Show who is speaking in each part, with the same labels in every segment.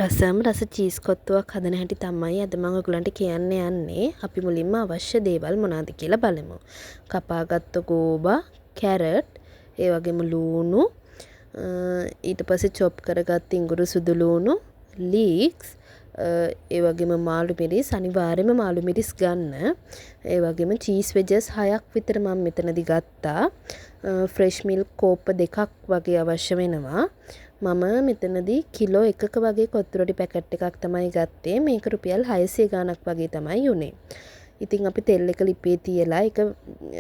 Speaker 1: රසම රස චීස් කොත්තුවක් හදන හැටි තමයි අද මම ඔයගලන්ට කියන්න යන්නේ. අපි මුලින්ම අවශ්‍ය දේවල් මොනවද කියලා බලමු. කපාගත්තු ගෝබා, කැරට්, ඒ වගේම ලූණු, ඊට පස්සේ චොප් කරගත්ත ඉඟුරු සුදු ලූණු, ලීක්ස්, ඒ වගේම මාළු මිරිස්, අනිවාර්යයෙන්ම මාළු මිරිස් ගන්න. ඒ වගේම චීස් වෙජස් 6ක් විතර මම මෙතනදි ගත්තා. ෆ්‍රෙෂ් මිල්ක් කෝප්ප 2ක් වගේ අවශ්‍ය වෙනවා. මම මෙතනදී කිලෝ 1ක වගේ කොත්තු රොටි පැකට් එකක් තමයි ගත්තේ. මේක රුපියල් 600 ගාණක් වගේ තමයි උනේ. ඉතින් අපි තෙල් එක ලිපේ තියලා ඒක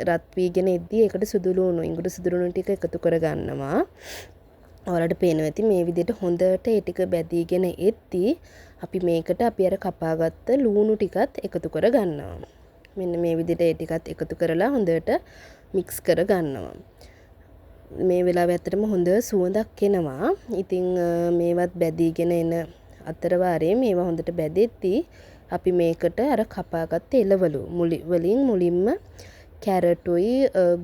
Speaker 1: රත් වීගෙන එද්දි ඒකට සුදු ලූණු, ඉඟුරු සුදු ලූණු ටික එකතු කර ගන්නවා. ඔයාලට පේනවා ඇති මේ විදිහට හොඳට ඒ ටික බැදීගෙන එද්දි අපි මේකට අපි අර කපාගත්ත ලූණු ටිකත් එකතු කර ගන්නවා. මෙන්න මේ විදිහට ඒ ටිකත් එකතු කරලා හොඳට මික්ස් කර ගන්නවා. මේ වෙලාවේ ඇත්තටම හොඳ සුවඳක් එනවා. ඉතින් මේවත් බැදීගෙන එන අතර වාරයේ මේවා හොඳට බැදෙද්දී අපි මේකට අර කපාගත්ත එළවලු වලින් මුලින්ම කැරටුයි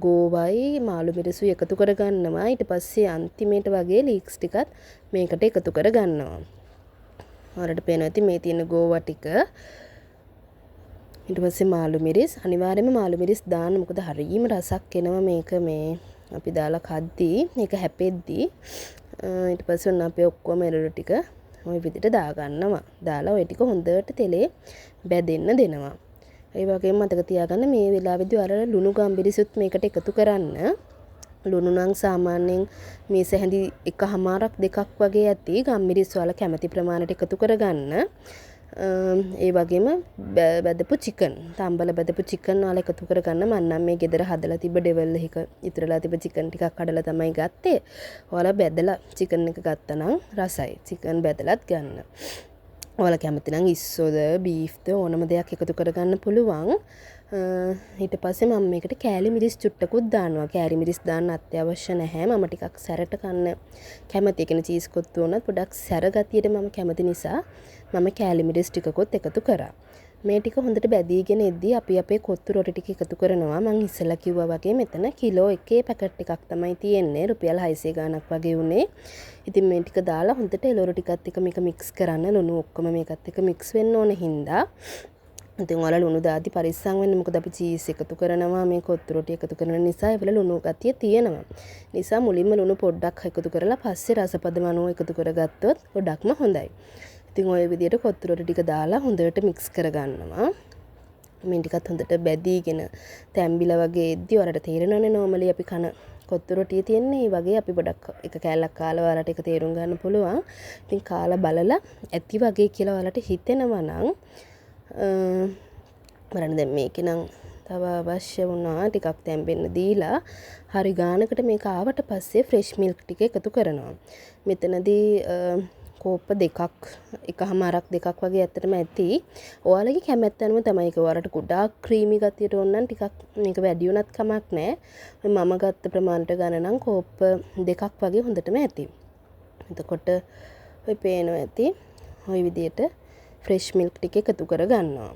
Speaker 1: ගෝවයි මාළු මිරිසුයි එකතු කර ගන්නවා. ඊට පස්සේ අන්තිමේට වගේ ලීක්ස් ටිකත් මේකට එකතු කර ගන්නවා. ඔයාලට පේනවා ඇති මේ තියෙන ගෝවා ටික. ඊට පස්සේ මාළු මිරිස් අනිවාර්යයෙන්ම මාළු මිරිස් දාන්න. මොකද හරියම රසක් එනවා මේක මේ අපි දාලා කද්දී මේක හැපෙද්දී. ඊට පස්සේ ඔන්න අපි ඔක්කොම එළවලු ටික ওই විදිහට දා ගන්නවා. දාලා ওই ටික හොඳට තෙලේ බැදෙන්න දෙනවා. ඒ වගේම මතක තියාගන්න මේ වෙලාවේදී අර ලුණු ගම්බිරිසුත් මේකට එකතු කරන්න. ලුණු නම් සාමාන්‍යයෙන් මේ සැහැඳි එකමාරක් දෙකක් වගේ ඇති. ගම්බිරිස් වල කැමති ප්‍රමාණයට එකතු කරගන්න. ඒ වගේම බැදපු චිකන් තම්බල බැදපු චිකන් වල එකතු කරගන්න. මම නම් මේ ගෙදර හදලා තිබ්බ ඩෙවල් එක ඉතුරුලා තිබ්බ චිකන් ටිකක් කඩලා තමයි ගත්තේ. ඔයාලා බැදලා චිකන් එක ගත්තා නම් රසයි. චිකන් බැදලත් ගන්න. ඔයාලා කැමති නම් ඉස්සෝද බීෆ්ද ඕනම දෙයක් එකතු කරගන්න පුළුවන්. ඊට පස්සේ මම මේකට කෑලි මිරිස් චුට්ටකුත් දානවා. කෑලි මිරිස් දාන්න අත්‍යවශ්‍ය නැහැ. මම ටිකක් සැරට කන්න කැමති. ඒ කියන්නේ චීස් කොත්තු වුණත් පොඩක් සැර ගතියට මම කැමති නිසා මම කෑලි මිරිස් ටිකකුත් එකතු කරා. මේ ටික හොඳට බැදීගෙන එද්දී අපි අපේ කොත්තු රොටි ටික එකතු කරනවා. මම ඉස්සෙල්ලා කිව්වා වගේ මෙතන කිලෝ 1 පැකට් එකක් තමයි තියෙන්නේ. රුපියල් 600 ගාණක් වගේ උනේ. ඉතින් මේ ටික දාලා හොඳට එළවලු ටිකත් එක්ක මේක මික්ස් කරන්න. ලුණු ඔක්කොම මේකත් එක්ක මික්ස් වෙන්න ඕන හින්දා ඉතින් ඔයාලා ලුණු දාද්දි පරිස්සම් වෙන්න. මොකද අපි චීස් එකතු කරනවා මේ කොත්තු රොටි එකතු කරන නිසා ඒවල ලුණු ගතිය තියෙනවා. නිසා මුලින්ම ලුණු පොඩ්ඩක් එකතු කරලා පස්සේ රසපදම අනුව එකතු කරගත්තොත් ගොඩක්ම හොඳයි. ඉතින් ওই විදිහට කොත්තු රොටි ටික දාලා හොඳට මික්ස් කරගන්නවා. මේ ටිකත් හොඳට බැදීගෙන තැම්බිලා වගේ එද්දි ඔයාලට තේරෙනවනේ නෝමලි අපි කන කොත්තු රොටිය තියෙන්නේ. මේ වගේ අපි පොඩක් එක කෑල්ලක් කාලා ඔයාලට ඒක තේරුම් ගන්න පුළුවන්. ඉතින් කාලා බලලා ඇති වගේ කියලා ඔයාලට හිතෙනවා නම් බලන්න දැන් මේකේ නම් තව අවශ්‍ය වුණා ටිකක් තැම්බෙන්න දීලා හරි ගානකට මේක ආවට පස්සේ ෆ්‍රෙෂ් මිල්ක් ටික එකතු කරනවා. මෙතනදී කෝප්ප දෙකක් එකමාරක් දෙකක් වගේ ඇත්තටම ඇති. ඔයාලගේ කැමැත්ත අනුව තමයි ඒක. ඔයාලට ගොඩාක් ක්‍රීමි ගතියට ඕන නම් ටිකක් මේක වැඩි වුණත් කමක් නැහැ. මම ගත්ත ප්‍රමාණයට ගන්න නම් කෝප්ප දෙකක් වගේ හොඳටම ඇති. එතකොට ඔය පේනවා ඇති. ওই විදිහට ෆ්‍රෙෂ් මිල්ක් ටික එකතු කර ගන්නවා.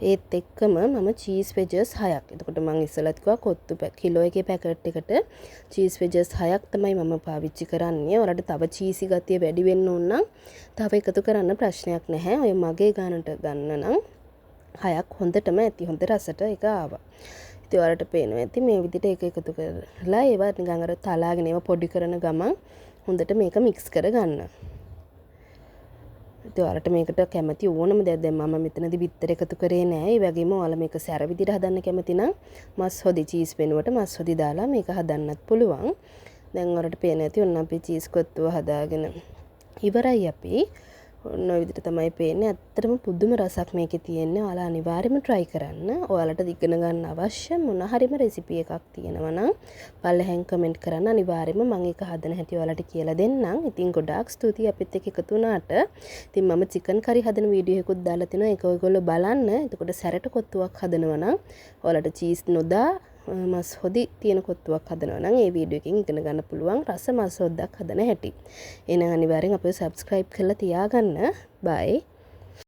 Speaker 1: ඒත් එක්කම මම චීස් වෙජස් 6ක්. එතකොට මම ඉස්සෙල්ලත් කිව්වා කොත්තු කිලෝ එකේ පැකට් එකට චීස් වෙජස් 6ක් තමයි මම පාවිච්චි කරන්නේ. ඔයාලට තව චීසි ගතිය වැඩි වෙන්න ඕන නම් තව එකතු කරන්න ප්‍රශ්නයක් නැහැ. ඔය මගේ ගානට ගන්න නම් 6ක් හොඳටම ඇති. හොඳ රසට ඒක ආවා. ඉතින් ඔයාලට පේනවා ඇති මේ විදිහට ඒක එකතු කරලා ඒවා නිකන් අර තලාගෙන ඒවා පොඩි කරන ගමන් හොඳට මේක මික්ස් කරගන්න. ඉතින් ඔයාලට මේකට කැමති ඕනම දෙයක් දැන් මම මෙතනදී බිත්තර එකතු කරේ නෑ. ඒ වගේම ඔයාලා මේක සැර විදිහට හදන්න කැමති නම් මස් හොදි චීස් වෙනුවට මස් හොදි දාලා මේක හදන්නත් පුළුවන්. දැන් ඔයාලට පේන ඇති ඔන්න අපි චීස් කොත්තුව හදාගෙන ඉවරයි අපි. ඔන්න ඔය විදිහට තමයි පේන්නේ. ඇත්තටම පුදුම රසක් මේකේ තියෙන්නේ. ඔයාලා අනිවාර්යයෙන්ම try කරන්න. ඔයාලට ඉගෙන ගන්න අවශ්‍ය මොන හරිම රෙසිපි එකක් තියෙනවා නම් පල්ලෙහෙන් කමෙන්ට් කරන්න. අනිවාර්යයෙන්ම මම ඒක හදන හැටි ඔයාලට කියලා දෙන්නම්. ඉතින් ගොඩාක් ස්තුතියි අපිත් එක්ක එකතු වුණාට. ඉතින් මම චිකන් කරි හදන වීඩියෝ එකකුත් දාලා තිනවා. ඒක ඔයගොල්ලෝ බලන්න. එතකොට සැරට කොත්තුවක් හදනවා නම් ඔයාලට චීස් නොදා මස් හොදි තියෙන කොත්තුවක් හදනවා නම් ඒ වීඩියෝ එකෙන් ඉගෙන ගන්න පුළුවන් රස මස් හොද්දක් හදන හැටි. එහෙනම් අනිවාර්යෙන් අපිව subscribe කරලා තියාගන්න. bye.